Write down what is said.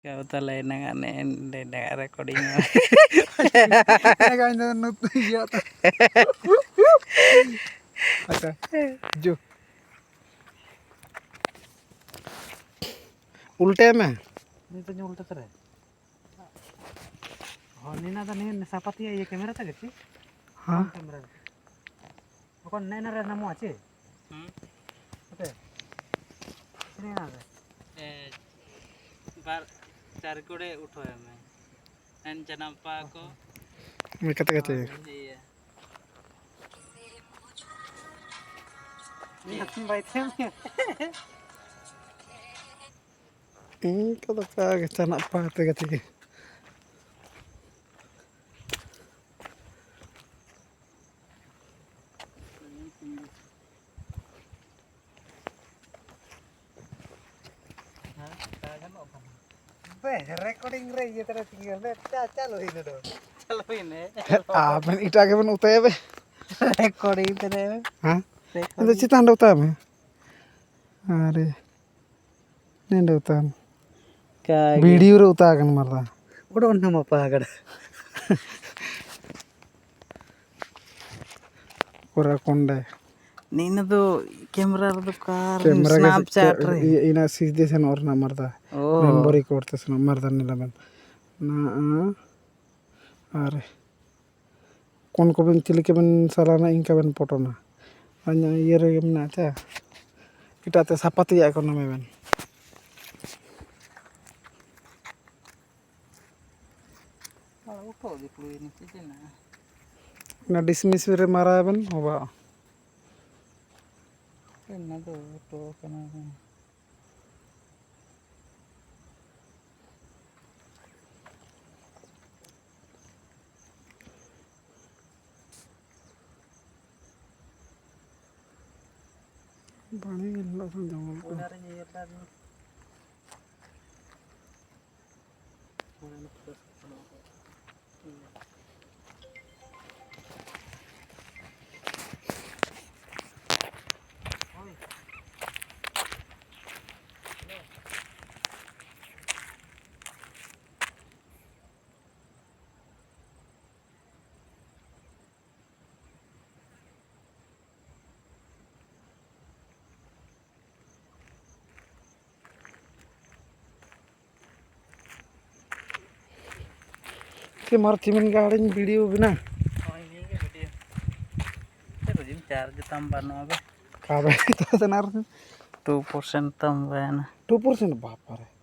Kau talay na nga na recording mo. Nagain na note किया था अच्छा जो उल्टे में नहीं तो उल्टा तरह हाँ नहीं ना तो नहीं सापाती है ये कैमरा था किसी हाँ कैमरा कौन नहीं ना रहना मुझे ओके नहीं ना बार चार कोड़े उठो है मैं एन जनपा को मैं कहते iya नहीं भाई थे kalau kagak cana apa कहते recording रे ये तरह tinggal ले चलो ini dong चलो ini आप इटा के बन उतारे बे recording तरह हाँ itu cita anda utama अरे नहीं anda utama क्या वीडियो रे उतार kan मारता udah nama apa agak पूरा कोंडे Nina tuh kamera tuh kar camera Snapchat के re इना सीधे से और ना मरता oh मेमोरी कोड से ना मरता नहीं लमन ना अरे कौन को बन चिली के बन सालाना इनका बन फोटो ना अन्य ये रे के ना था इटा ते सापती या को ना में बन kalau kau di flu ini sih na ना डिसमिस रे मारा है बन होगा kena tuh kena पानी गिल्ला समझाऊँ udah ya tadi कि मार चिमन गाड़ी वीडियो बिना oh ini ke video itu jam charge tambah no काबे तो नार 2% tambah na 2% बाप रे